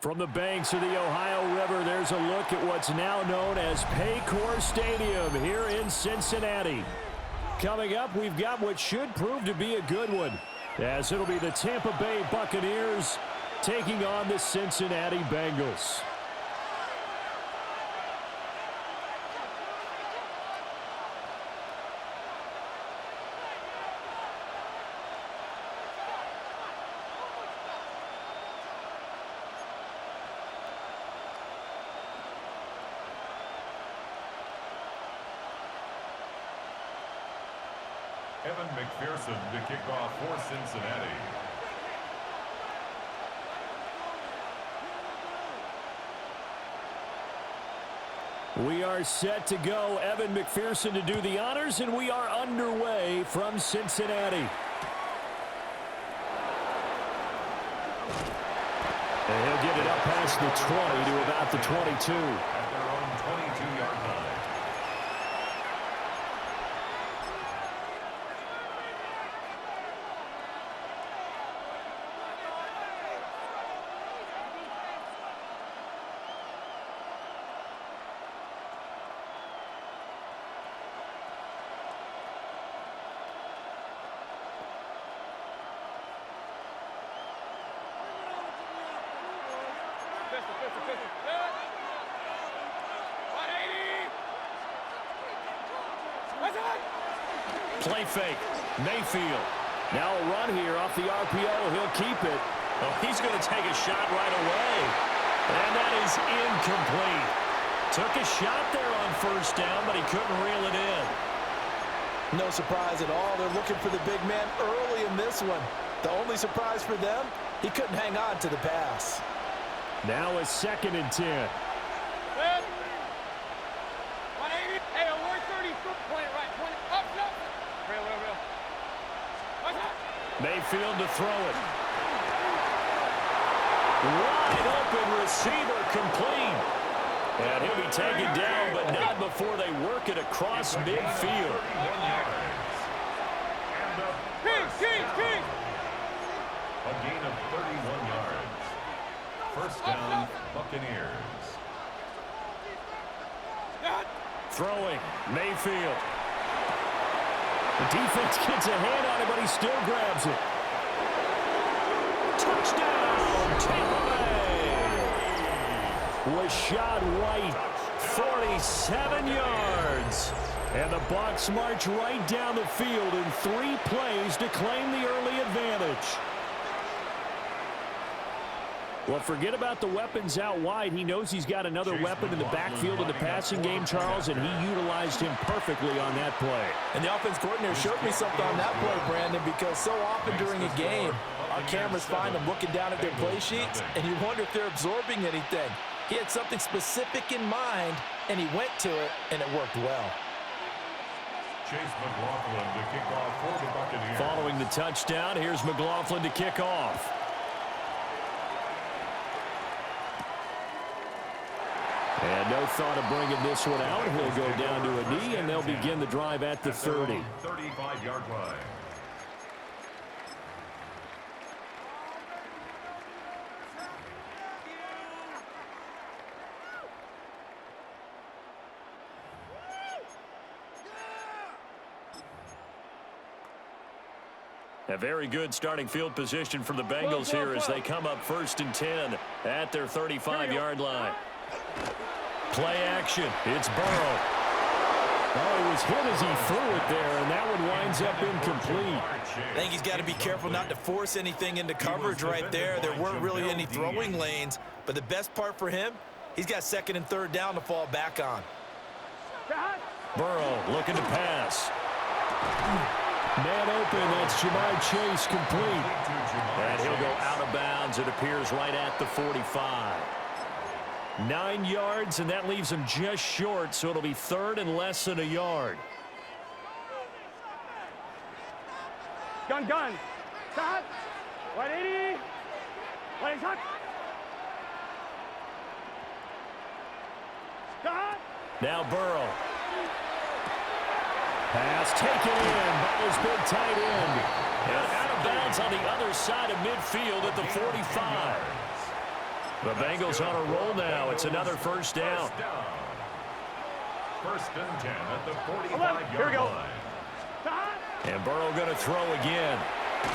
From the banks of the Ohio River, there's a look at what's now known as Paycor Stadium here in Cincinnati. Coming up, we've got what should prove to be a good one, as it'll be the Tampa Bay Buccaneers taking on the Cincinnati Bengals. Evan McPherson to kick off for Cincinnati. We are set to go. Evan McPherson to do the honors, and we are underway from Cincinnati. And he'll get it up past the 20 to about the 22. At their own 22-yard line. Play fake. Mayfield. Now a run here off the RPO. He'll keep it. Oh, he's going to take a shot right away. And that is incomplete. Took a shot there on first down, but he couldn't reel it in. No surprise at all. They're looking for the big man early in this one. The only surprise for them, he couldn't hang on to the pass. Now a 2nd and 10. Hey, a 130 foot point right. 20 up, up. Real. Mayfield to throw it. Wide open receiver complete. And he'll be taken down, but not before they work it across midfield. King. A gain of 31 yards. First down, Buccaneers. Throwing, Mayfield. The defense gets a hand on it, but he still grabs it. Touchdown, Tampa Bay! Rashad White, 47 yards. And the Bucs march right down the field in 3 plays to claim the early advantage. Well, forget about the weapons out wide. He knows he's got another weapon in the backfield in the passing game, Charles, and he utilized him perfectly on that play. And the offense coordinator showed me something on that play, Brandon, because so often during a game, our cameras find them looking down at their play sheets, and you wonder if they're absorbing anything. He had something specific in mind, and he went to it, and it worked well. Chase McLaughlin to kick off for the Buccaneers. Following the touchdown, here's McLaughlin to kick off. And no thought of bringing this one out. He'll go down to a knee, and they'll begin the drive at the 30. 35-yard line. A very good starting field position for the Bengals here as they come up 1st and 10 at their 35-yard line. Play action. It's Burrow. Oh, he was hit as he threw it there, and that one winds up incomplete. I think he's got to be careful not to force anything into coverage right there. There weren't really any throwing lanes, but the best part for him, he's got 2nd and 3rd down to fall back on. Burrow looking to pass. Man open, that's Jamar Chase complete. And he'll go out of bounds, it appears, right at the 45. 9 yards, and that leaves him just short, so it'll be 3rd and less than a yard. Gun. Stop. 180. Play hot. Stop. Now Burrow. Pass taken in by his big tight end. And out of bounds on the other side of midfield at the 45. The Bengals on a roll now. It's another first down. First and 10 at the 45-yard line. And Burrow going to throw again.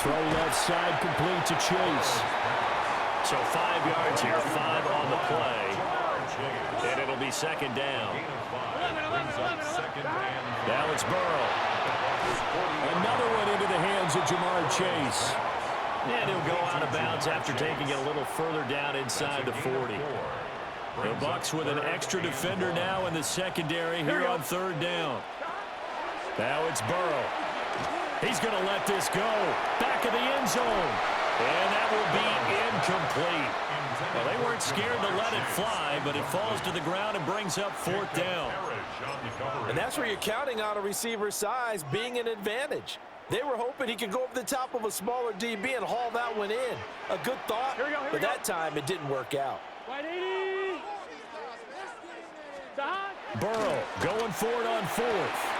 Throw left side complete to Chase. So 5 yards here, 5 on the play. And it'll be second down. Now it's Burrow. Another one into the hands of Jamar Chase. And he'll go out of bounds after taking it a little further down inside the 40. The Bucs with an extra defender now in the secondary here on third down. Now it's Burrow. He's going to let this go. Back of the end zone. And that will be incomplete. Well, they weren't scared to let it fly, but it falls to the ground and brings up fourth down. And that's where you're counting on a receiver's size being an advantage. They were hoping he could go over the top of a smaller DB and haul that one in. A good thought, but that time it didn't work out. Burrow going for it on fourth.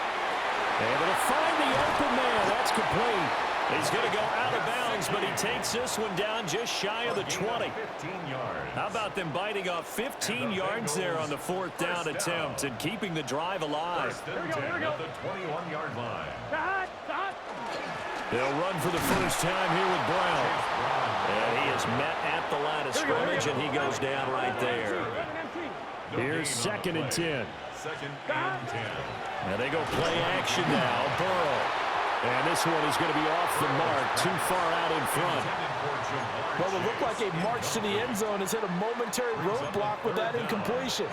Able to find the open man. That's complete. He's going to go out of bounds, but he takes this one down just shy of the 20. How about them biting off 15 yards there on the fourth down attempt and keeping the drive alive? First and 10 at the 21-yard line. They'll run for the first time here with Brown. And he is met at the line of scrimmage, and he goes down right there. Here's second and 10. Second and 10. And they go play action now. Burrow. And this one is going to be off the mark, too far out in front. Well, it looked like a march to the end zone has hit a momentary roadblock with that incompletion.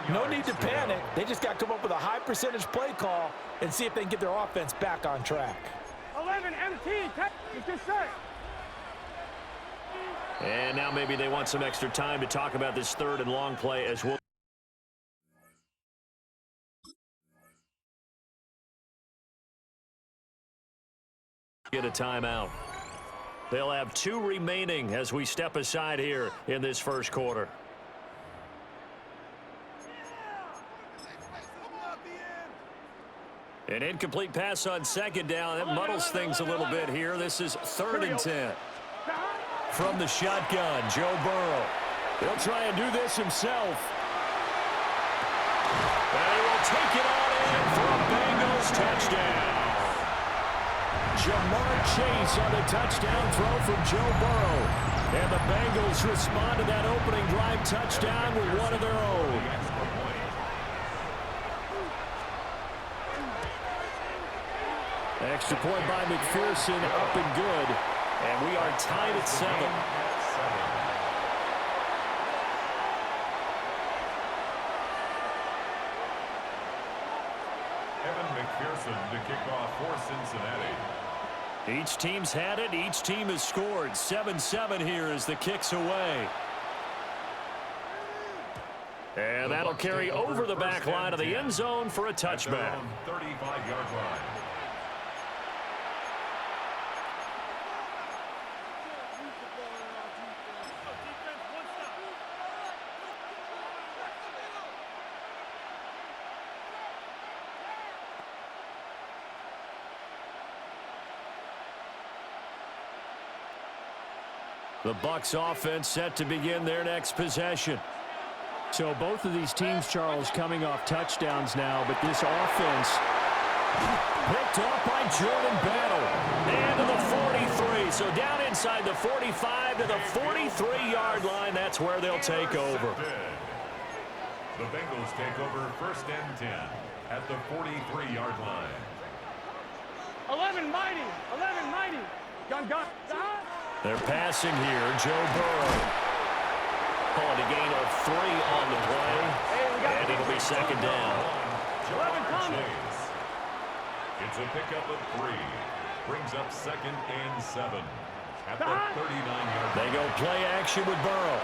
No need to panic. They just got to come up with a high percentage play call and see if they can get their offense back on track. 11 MT, it's just set. And now maybe they want some extra time to talk about this third and long play as well. Get a timeout. They'll have 2 remaining as we step aside here in this first quarter. An incomplete pass on second down. That muddles things a little bit here. This is third and 10. From the shotgun, Joe Burrow. He'll try and do this himself. And he will take it all in for a Bengals touchdown. Jamar Chase on the touchdown throw from Joe Burrow. And the Bengals respond to that opening drive touchdown with one of their own. Extra point by McPherson, up and good. And we are tied at 7. McPherson to kick off for Cincinnati. Each team's had it. Each team has scored. 7-7 here as the kick's away. And that'll carry over the back line of the end zone for a touchback. 35-yard line. The Bucs offense set to begin their next possession. So both of these teams, Charles, coming off touchdowns now, but this offense picked off by Jordan Battle. And to the 43. So down inside the 45 to the 43-yard line. That's where they'll take over. The Bengals take over first and 10 at the 43-yard line. 11 mighty. Gun. They're passing here. Joe Burrow. Calling a gain of 3 on the play. And it'll be second down. Chase. It's a pickup of 3. Brings up second and 7 at the 39-yard line. They go play action with Burrow.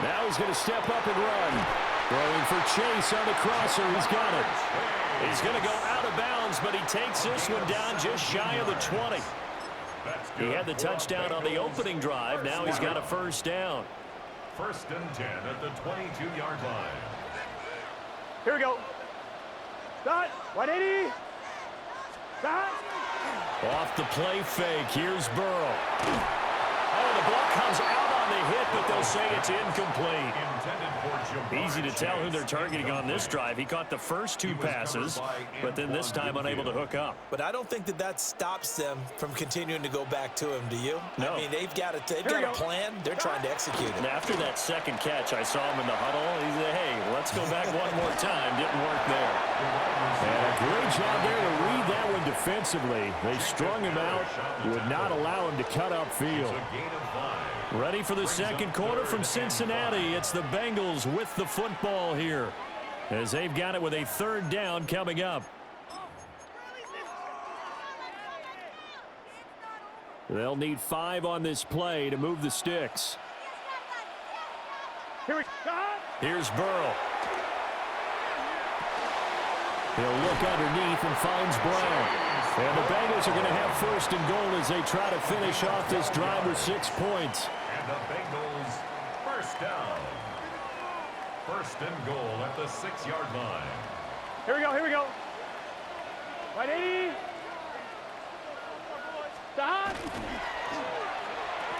Now he's going to step up and run. Throwing for Chase on the crosser. He's got it. He's going to go out of bounds, but he takes this one down just shy of the 20. He had the touchdown on the opening drive. Now he's got a first down. First and 10 at the 22-yard line. Here we go. Start. 180. Start. Off the play fake. Here's Burrow. Oh, the ball comes out on on the hit, but they'll say it's incomplete. Easy to tell who they're targeting on this drive. He caught the first 2 passes, but then this time unable to hook up. But I don't think that stops them from continuing to go back to him, do you? No. I mean, they've got a plan. They're trying to execute it. And after that second catch, I saw him in the huddle. He said, hey, let's go back one more time. Didn't work there. And a great job there to read that one defensively. They strung him out, would not allow him to cut upfield. Ready for the second quarter from Cincinnati. It's the Bengals with the football here, as they've got it with a 3rd down coming up. They'll need 5 on this play to move the sticks. Here's Burrow. He'll look underneath and finds Brown. And the Bengals are going to have 1st and goal as they try to finish off this drive with 6 points. And the Bengals, 1st down. 1st and goal at the 6-yard line. Here we go, here we go. Right 80. Stop.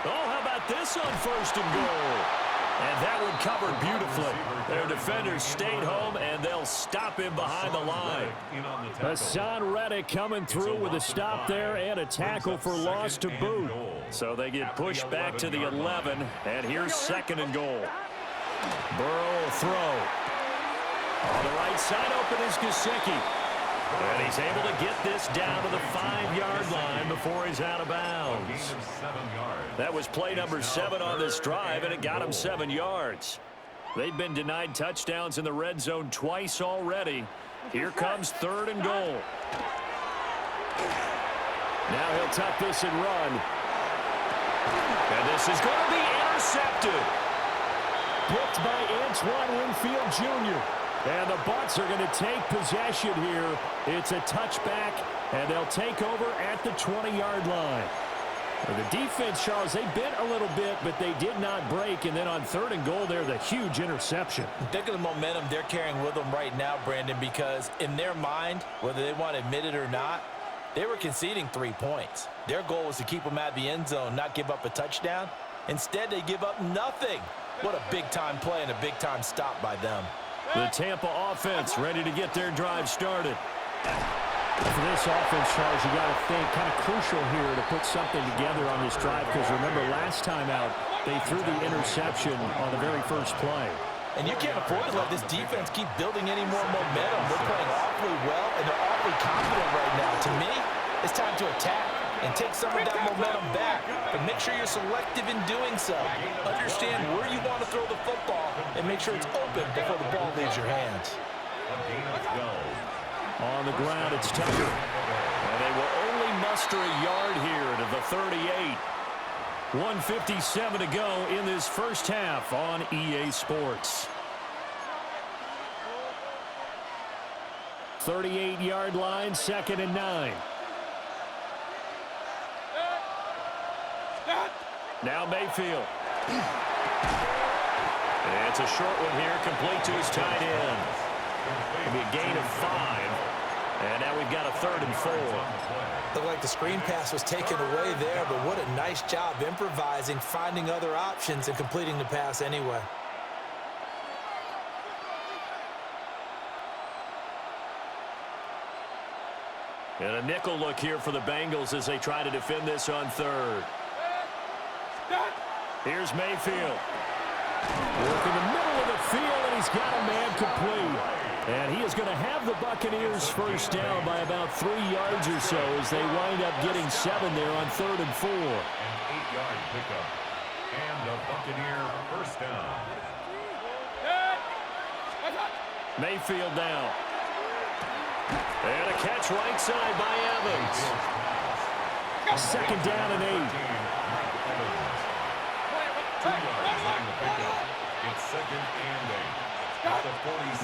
Oh, how about this on 1st and goal? And that one covered beautifully. Their defenders stayed home, and they'll stop him behind the line. Hassan Reddick coming through with a stop there and a tackle for loss to boot. So they get pushed back to the 11, and here's 2nd and goal. Burrow will throw. On the right side open is Gesicki. And he's able to get this down to the 5-yard line before he's out of bounds. That was play number 7 on this drive, and it got him 7 yards. They've been denied touchdowns in the red zone twice already. Here comes 3rd and goal. Now he'll tuck this and run. And this is going to be intercepted. Picked by Antoine Winfield Jr. And the Bucs are going to take possession here. It's a touchback, and they'll take over at the 20-yard line. The defense, Charles, they bent a little bit, but they did not break. And then on 3rd and goal there, the huge interception. Think of the momentum they're carrying with them right now, Brandon, because in their mind, whether they want to admit it or not, they were conceding 3 points. Their goal was to keep them at the end zone, not give up a touchdown. Instead, they give up nothing. What a big-time play and a big-time stop by them. The Tampa offense ready to get their drive started. For this offense, Charles, you got to think kind of crucial here to put something together on this drive, because remember last time out they threw the interception on the very first play. And you can't afford to let this defense keep building any more momentum. They're playing awfully well, and they're awfully confident right now. To me, it's time to attack and take some of that momentum back. But make sure you're selective in doing so. Understand where you want to throw the football and make sure it's open before the ball leaves your hands. On the ground, it's Tucker. And they will only muster a yard here to the 38. 1:57 to go in this first half on EA Sports. 38-yard line, 2nd and 9. Now Mayfield. And it's a short one here, complete to his tight end. It'll be a gain of 5. And now we've got a 3rd and 4. Looked like the screen pass was taken away there, but what a nice job improvising, finding other options, and completing the pass anyway. And a nickel look here for the Bengals as they try to defend this on 3rd. Here's Mayfield. Work in the middle of the field, and he's got a man complete. And he is going to have the Buccaneers first down by about 3 yards or so as they wind up getting 7 there on 3rd and 4. An 8-yard pickup. And a Buccaneer first down. Mayfield now. And a catch right side by Evans. 2nd down and 8. It's 2nd and 8.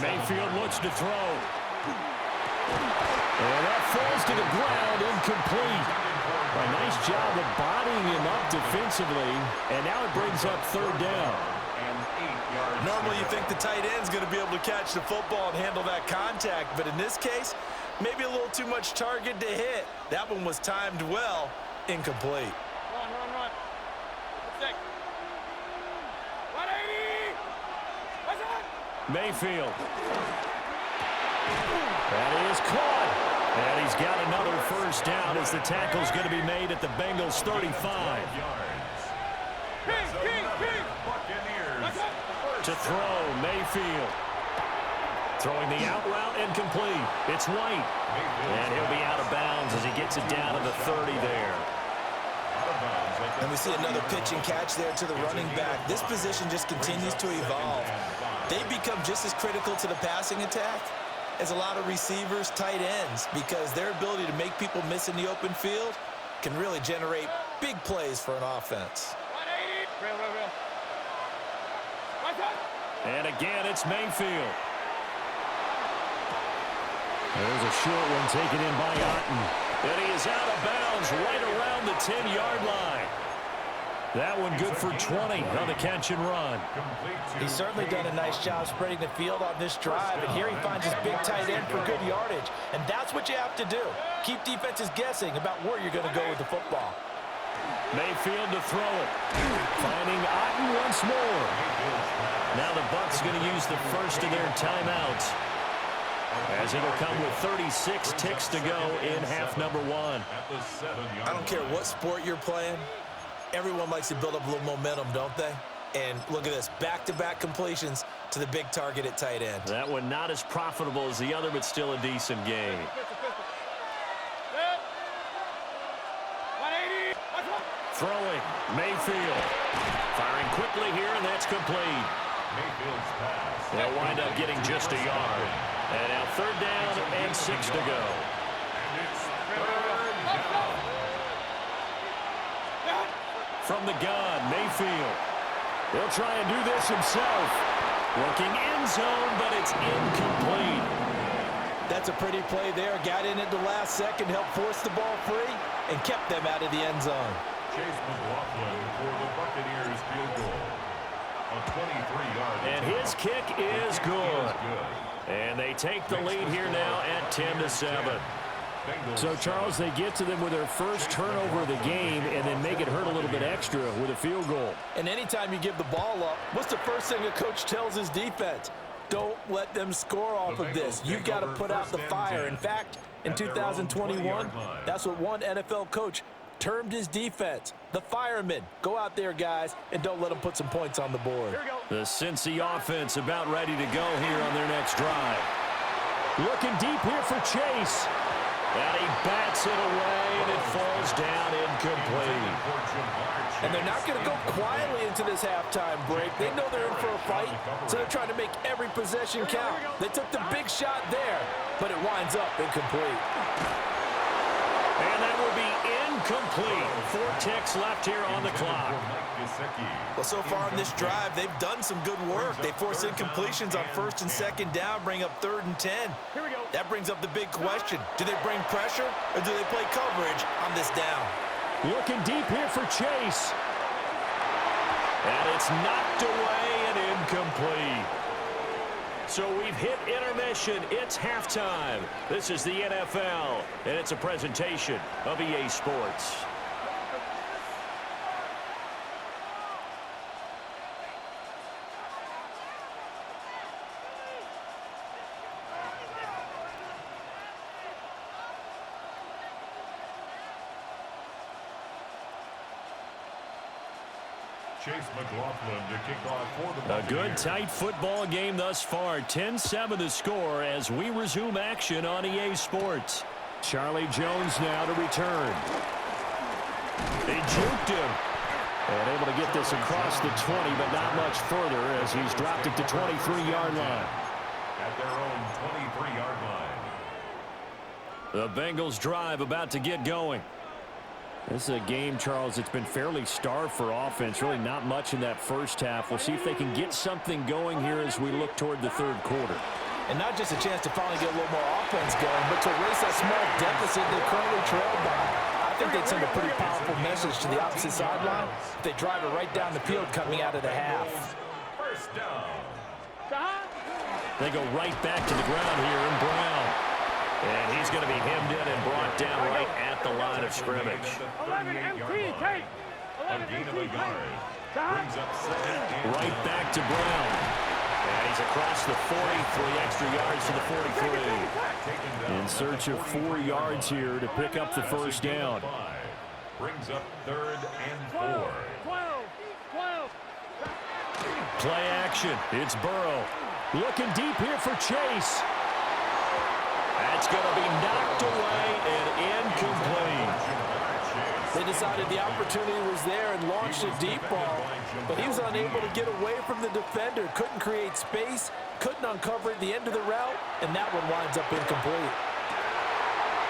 Mayfield looks to throw. And that falls to the ground, incomplete. A nice job of bodying him up defensively, and now it brings up 3rd down. Normally you think the tight end's going to be able to catch the football and handle that contact, but in this case, maybe a little too much target to hit. That one was timed well, incomplete. Run. Mayfield. That is caught. And he's got another first down as the tackle's going to be made at the Bengals 35. To throw, Mayfield. Throwing the out route incomplete. It's White. And he'll be out of bounds as he gets it down to the 30 there. And we see another pitch and catch there to the running back. This position just continues to evolve. They become just as critical to the passing attack as a lot of receivers, tight ends, because their ability to make people miss in the open field can really generate big plays for an offense. And again, it's Mayfield. There's a short one taken in by Otten. And he is out of bounds right around the 10-yard line. That one good for 20 on the catch and run. He's certainly done a nice job spreading the field on this drive, and here he finds his big tight end for good yardage. And that's what you have to do. Keep defenses guessing about where you're going to go with the football. Mayfield to throw it. Finding Otten once more. Now the Bucs going to use the first of their timeouts, as it'll come with 36 ticks to go in half number one. I don't care what sport you're playing. Everyone likes to build up a little momentum, don't they? And look at this, back-to-back completions to the big target at tight end. That one not as profitable as the other, but still a decent game. Throwing, Mayfield. Firing quickly here, and that's complete. Mayfield's pass. They'll wind up getting just a yard. And now 3rd down and 6 to go. And it's 3rd down. From the gun, Mayfield. He'll try and do this himself. Looking end zone, but it's incomplete. That's a pretty play there. Got in at the last second, helped force the ball free, and kept them out of the end zone. Chase McLaughlin for the Buccaneers field goal. A 23-yard And his kick is good. And they take the lead here now at 10-7. So, Charles, they get to them with their first turnover of the game and then make it hurt a little bit extra with a field goal. And anytime you give the ball up, what's the first thing a coach tells his defense? Don't let them score off of this. You've got to put out the fire. In fact, in 2021, that's what one NFL coach termed his defense, the firemen. Go out there, guys, and don't let them put some points on the board. The Cincy offense about ready to go here on their next drive. Looking deep here for Chase. And he bats it away, and it falls down incomplete. And they're not going to go quietly into this halftime break. They know they're in for a fight, so they're trying to make every possession count. They took the big shot there, but it winds up incomplete. And that will be incomplete. 4 ticks left here on the clock. Well, so far on this drive, they've done some good work. They force incompletions on 1st and 2nd down, bring up 3rd and 10. That brings up the big question. Do they bring pressure, or do they play coverage on this down? Looking deep here for Chase. And it's knocked away and incomplete. So we've hit intermission. It's halftime. This is the NFL, and it's a presentation of EA Sports. Chase McLaughlin to kick off for the A Buccaneers. good, tight football game thus far. 10-7 the score as we resume action on EA Sports. Charlie Jones now to return. They juked him. And able to get this across the 20, but not much further as he's dropped it to 23-yard line. At their own 23-yard line. The Bengals drive about to get going. This is a game, Charles, it's been fairly starved for offense. Really not much in that first half. We'll see if they can get something going here as we look toward the 3rd quarter. And not just a chance to finally get a little more offense going, but to erase that small deficit they currently trailed by. I think they'd send a pretty powerful message to the opposite sideline if they drive it right down the field coming out of the half. First down. They go right back to the ground here in Brown. And he's going to be hemmed in and brought down right at the line of scrimmage. 11 MT, take. A gain of a yard. Brings up 2nd and Right back to Brown. And He's across the 40, 3 extra yards to the 43. In search of 4 yards here to pick up the first down. Brings up 3rd and 4. Play action. It's Burrow. Looking deep here for Chase. That's going to be knocked away and incomplete. They decided the opportunity was there and launched a deep ball, but he was unable to get away from the defender, couldn't create space, couldn't uncover at the end of the route, and that one winds up incomplete.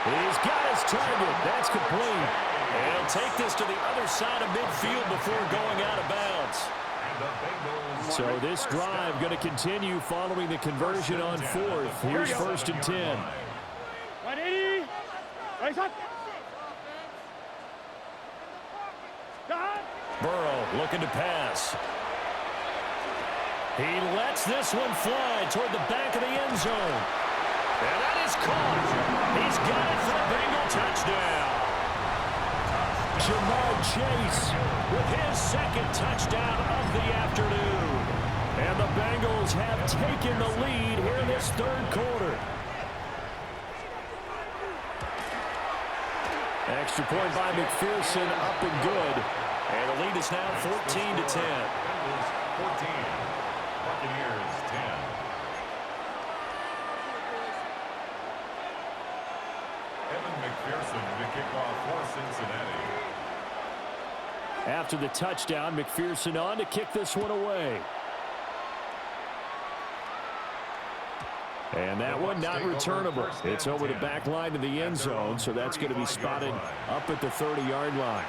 He's got his target. That's complete. And he'll take this to the other side of midfield before going out of bounds. So this drive going to continue following the conversion on 4th. Here's 1st and 10. 180. Right up. Burrow looking to pass. He lets this one fly toward the back of the end zone. And that is caught. He's got it for a Bengal touchdown. Jamar Chase with his 2nd touchdown of the afternoon. And the Bengals have taken the lead here in this 3rd quarter. Extra point by McPherson, up and good. And the lead is now 14-10. Bengals 14, Buccaneers 10. Evan McPherson to kick off for Cincinnati. After the touchdown, McPherson on to kick this one away. And that one not returnable. It's over the back line of the end zone, so that's going to be spotted up at the 30-yard line.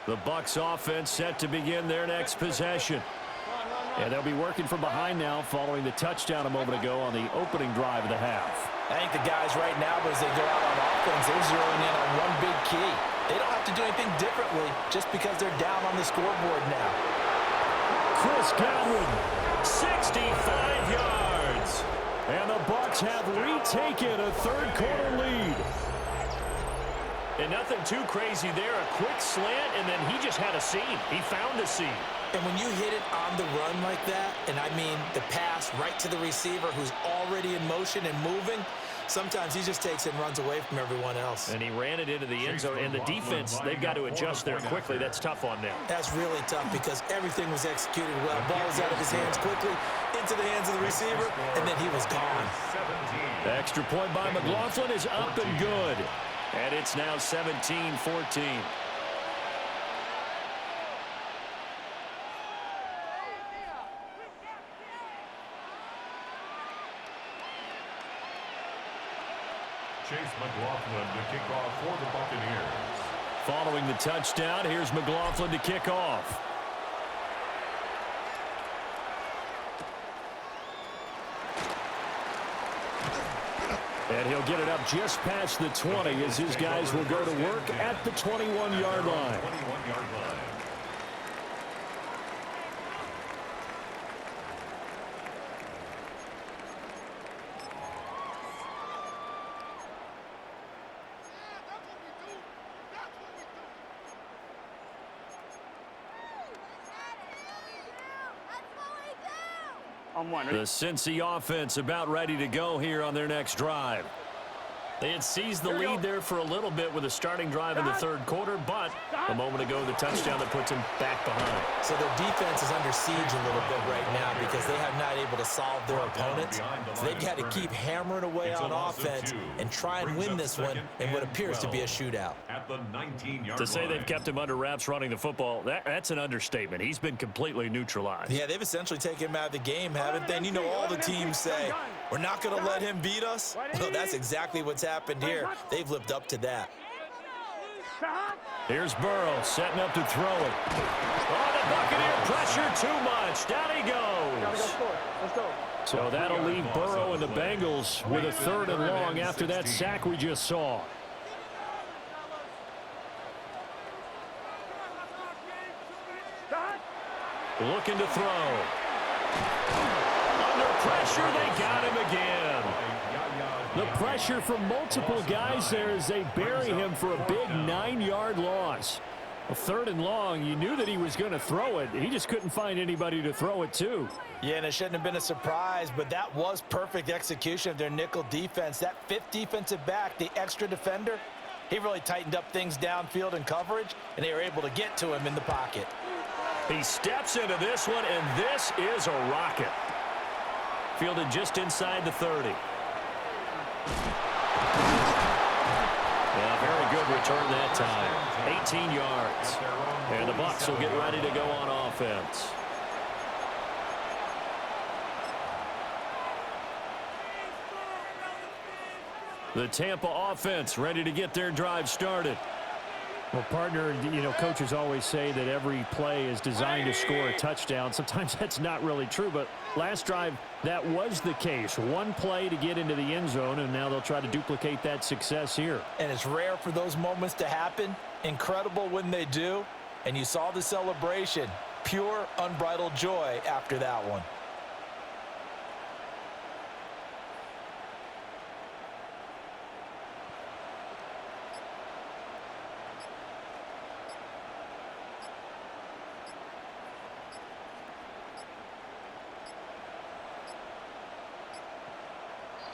The Bucs offense set to begin their next possession. And they'll be working from behind now following the touchdown a moment ago on the opening drive of the half. I think the guys right now, as they go out on offense, they're zeroing in on one big key. They don't have to do anything differently just because they're down on the scoreboard now. Chris Godwin, 65 yards. And the Bucs have retaken a 3rd quarter lead. And nothing too crazy there. A quick slant, and then he just had a seam. He found a seam. And when you hit it on the run like that, and I mean the pass right to the receiver who's already in motion and moving, sometimes he just takes it and runs away from everyone else. And he ran it into the end zone. And the defense, they've got to adjust there quickly. That's tough on them. That's really tough because everything was executed well. Ball was out of his hands quickly, into the hands of the receiver, and then he was gone. The extra point by McLaughlin is up and good. And it's now 17-14. Chase McLaughlin to kick off for the Buccaneers. Following the touchdown, here's McLaughlin to kick off. And he'll get it up just past the 20 as his guys will go to work at the 21-yard line. 21-yard line. The Cincy offense about ready to go here on their next drive. They had seized the lead there for a little bit with a starting drive in the 3rd quarter, but a moment ago, the touchdown that puts them back behind. So their defense is under siege a little bit right now because they have not able to solve their opponents. So they've got to keep hammering away on offense and try and win this one in what appears to be a shootout. At the 19-yard To say they've kept him under wraps running the football, that's an understatement. He's been completely neutralized. Yeah, they've essentially taken him out of the game, haven't they? And you know all the teams say, we're not going to let him beat us. Well, that's exactly what's happened here. They've lived up to that. Here's Burrow setting up to throw it. Oh, the Buccaneer pressure too much. Down he goes. Let's go. So that'll leave Burrow and the Bengals with a 3rd and long after that sack we just saw. Looking to throw. Under pressure, they got him again. The pressure from multiple guys there as they bury him for a big 9-yard loss. Well, 3rd and long, you knew that he was going to throw it. He just couldn't find anybody to throw it to. Yeah, and it shouldn't have been a surprise, but that was perfect execution of their nickel defense. That 5th defensive back, the extra defender, he really tightened up things downfield in coverage, and they were able to get to him in the pocket. He steps into this one, and this is a rocket. Fielded just inside the 30. Yeah, very good return that time. 18 yards. And the Bucs will get ready to go on offense. The Tampa offense ready to get their drive started. Well, partner, you know, coaches always say that every play is designed to score a touchdown. Sometimes that's not really true, but last drive, that was the case. One play to get into the end zone, and now they'll try to duplicate that success here. And it's rare for those moments to happen. Incredible when they do. And you saw the celebration. Pure, unbridled joy after that one.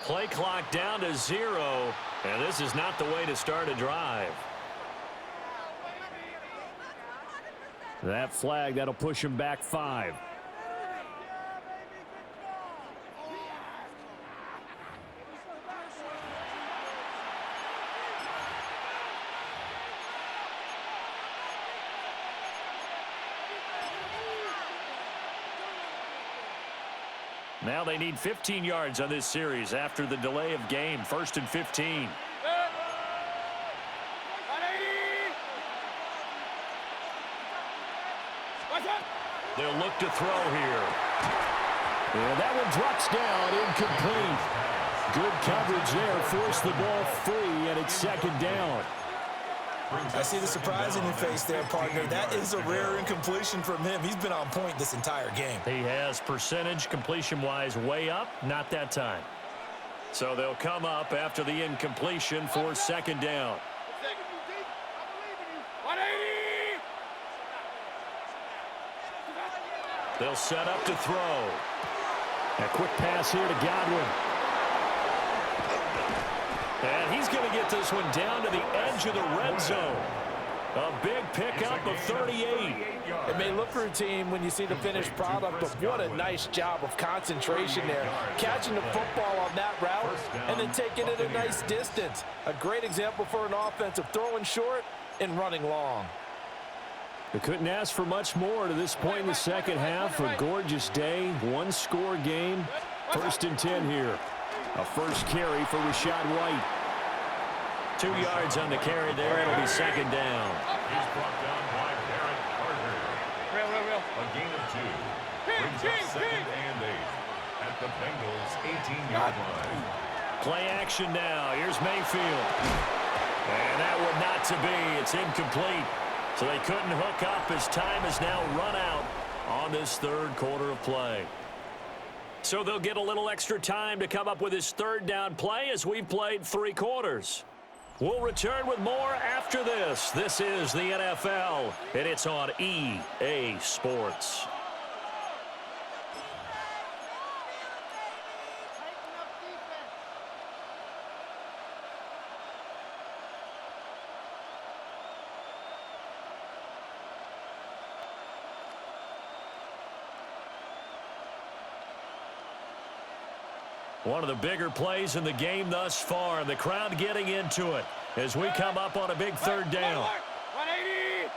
Play clock down to 0, and this is not the way to start a drive. That flag, that'll push him back 5. Now they need 15 yards on this series after the delay of game. 1st and 15. They'll look to throw here. And that one drops down, incomplete. Good coverage there, forced the ball free, and it's 2nd down. I see the surprise in your face there, partner. That is a rare incompletion from him. He's been on point this entire game. He has percentage completion-wise way up, not that time. So they'll come up after the incompletion for 2nd down. They'll set up to throw. A quick pass here to Godwin. And he's going to get this one down to the edge of the red zone. A big pickup of 38. It may look routine when you see the finished product, but what a nice job of concentration there. Catching the football on that route and then taking it a nice distance. A great example for an offense of throwing short and running long. They couldn't ask for much more to this point in the second half. A gorgeous day, one-score game. 1st and 10 here. A first carry for Rachaad White. 2 yards on the carry there. It'll be 2nd down. He's brought down by Darren Carter. A gain of 2. Brings up 2nd and 8 at the Bengals' 18-yard line. Play action now. Here's Mayfield. And that would not to be. It's incomplete. So they couldn't hook up as time has now run out on this 3rd quarter of play. So they'll get a little extra time to come up with his 3rd down play as we've played 3 quarters. We'll return with more after this. This is the NFL, and it's on EA Sports. One of the bigger plays in the game thus far, and the crowd getting into it as we come up on a big 3rd down. 180.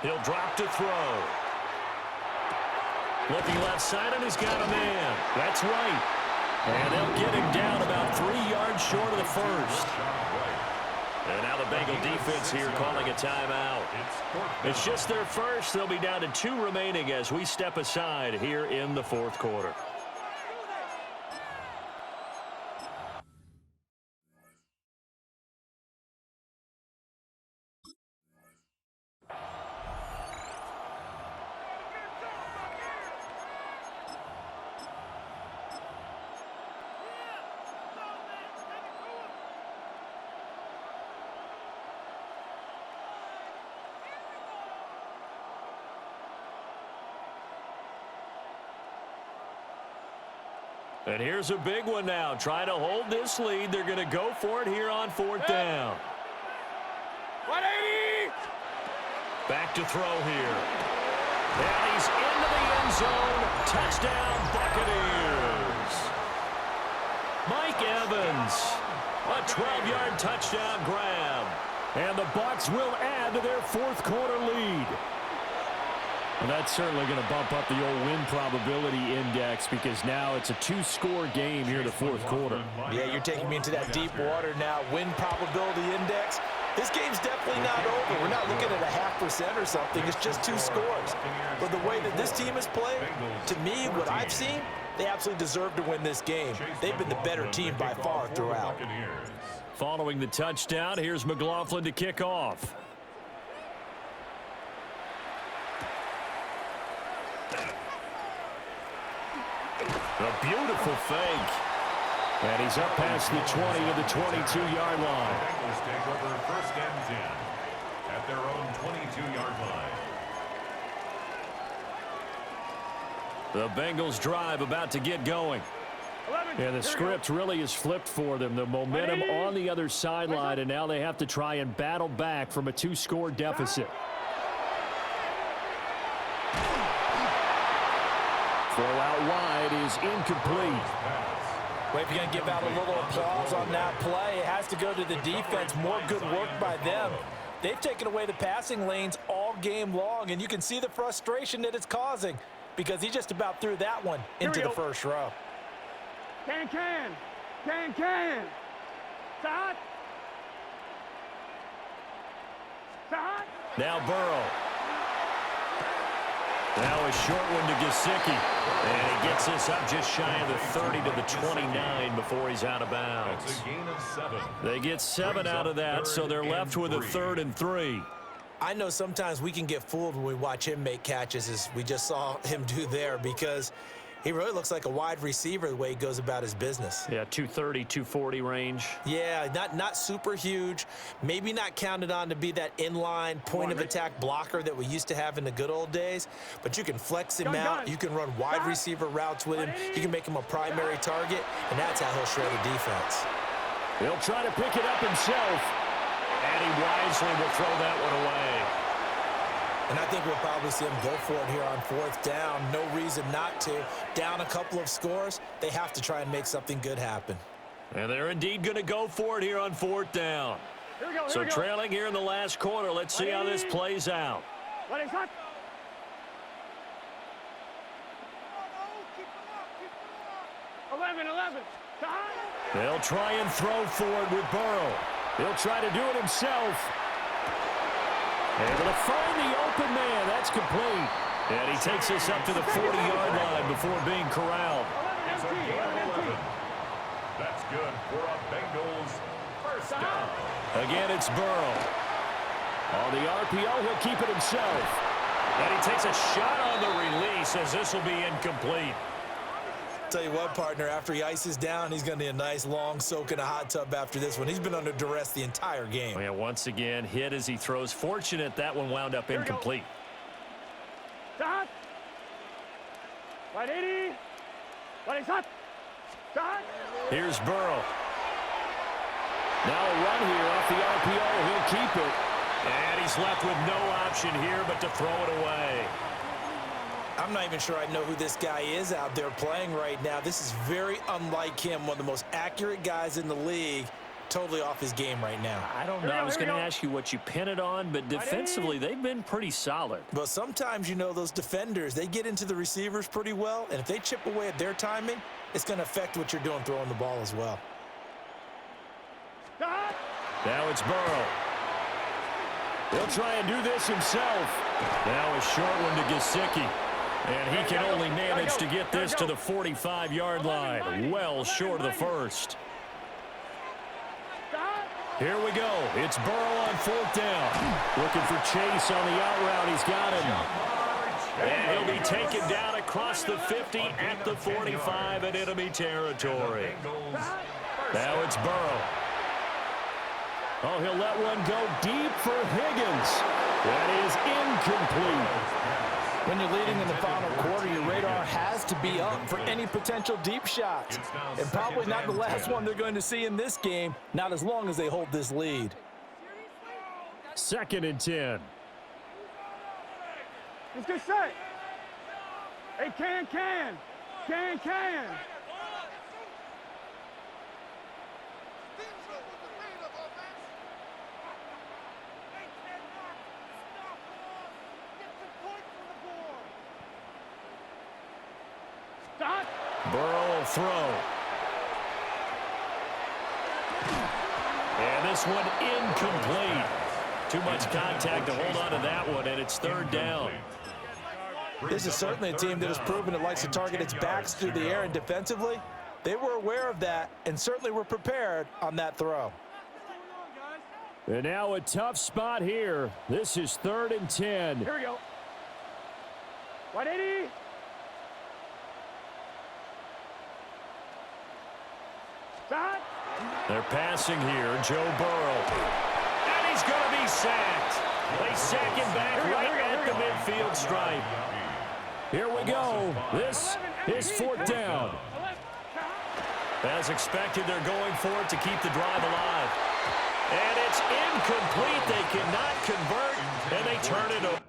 He'll drop to throw. Looking left side, and he's got a man. That's right. And they'll get him down about 3 yards short of the 1st. And now the Bengal defense here calling a timeout. It's just their first. They'll be down to 2 remaining as we step aside here in the 4th quarter. And here's a big one now. Trying to hold this lead. They're going to go for it here on 4th down. 180! Back to throw here. And he's into the end zone. Touchdown, Buccaneers. Mike Evans, a 12-yard touchdown grab. And the Bucs will add to their 4th quarter lead. And that's certainly going to bump up the old win probability index because now it's a 2-score game here in the 4th quarter. Yeah, you're taking me into that deep water now. Win probability index. This game's definitely not over. We're not looking at a 0.5% or something. It's just 2 scores. But the way that this team has played, to me, what I've seen, they absolutely deserve to win this game. They've been the better team by far throughout. Following the touchdown, here's McLaughlin to kick off. A beautiful fake. And he's up past the 20 to the 22-yard line. The Bengals take over 1st and 10 at their own 22-yard line. The Bengals drive about to get going. And the script really is flipped for them. The momentum on the other sideline, and now they have to try and battle back from a 2-score deficit. Throw out wide is incomplete. Well, if you're going to give out a little applause on that play, it has to go to the defense. More good work by them. They've taken away the passing lanes all game long, and you can see the frustration that it's causing because he just about threw that one into the first row. Can. Sahad. Now Burrow. Now a short one to Gesicki. And he gets this up just shy of the 30 to the 29 before he's out of bounds. That's a gain of 7. They get 7 out of that, so they're left with a 3rd and 3. I know sometimes we can get fooled when we watch him make catches, as we just saw him do there, because he really looks like a wide receiver the way he goes about his business. Yeah, 230, 240 range. Yeah, not super huge. Maybe not counted on to be that inline point-of-attack blocker that we used to have in the good old days. But you can flex him out. You can run wide receiver routes with him. You can make him a primary target, and that's how he'll shred a defense. He'll try to pick it up himself. And he wisely will throw that one away. And I think we'll probably see him go for it here on 4th down. No reason not to. Down a couple of scores, they have to try and make something good happen. And they're indeed going to go for it here on 4th down. So trailing here in the last quarter. Let's see how this plays out. 11. They'll try and throw for it with Burrow. He'll try to do it himself. Able to find the open man. That's complete. And he takes us up to the 40-yard line before being corralled. It's a gain of 11. That's good for a Bengals 1st down. Again, it's Burrow. On the RPO, he'll keep it himself. And he takes a shot on the release as this will be incomplete. Tell you what, partner, after he ices down, he's going to need a nice long soak in a hot tub after this one. He's been under duress the entire game. Yeah, once again, hit as he throws. Fortunate that one wound up incomplete. Stop. 180. What is hot? Stop. Here's Burrow. Now a run here off the RPO. He'll keep it. And he's left with no option here but to throw it away. I'm not even sure I know who this guy is out there playing right now. This is very unlike him, one of the most accurate guys in the league, totally off his game right now. I don't know. I was going to ask you what you pin it on, but defensively, they've been pretty solid. But sometimes, you know, those defenders, they get into the receivers pretty well, and if they chip away at their timing, it's going to affect what you're doing throwing the ball as well. Now it's Burrow. He'll try and do this himself. Now a short one to Gesicki. And he can only manage to get this to the 45-yard line. Well short of the first. Here we go. It's Burrow on 4th down. Looking for Chase on the out route. He's got him. And he'll be taken down across the 50 at the 45 in enemy territory. Now it's Burrow. Oh, he'll let one go deep for Higgins. That is incomplete. When you're leading in the final quarter, your radar has to be up for any potential deep shots. And probably not the last one they're going to see in this game, not as long as they hold this lead. 2nd and 10. Let's get set. Hey, can. Stop. Burrow will throw. And this one incomplete. Too much contact to hold on to that one, and it's 3rd down. This is certainly a team that has proven it likes to target its backs through the air, and defensively, they were aware of that and certainly were prepared on that throw. And now a tough spot here. This is 3rd and 10. Here we go. 180. Stop. They're passing here. Joe Burrow. And he's going to be sacked. They sack him back right at the midfield stripe. Here we go. This is 4th down. As expected, they're going for it to keep the drive alive. And it's incomplete. They cannot convert, and they turn it over.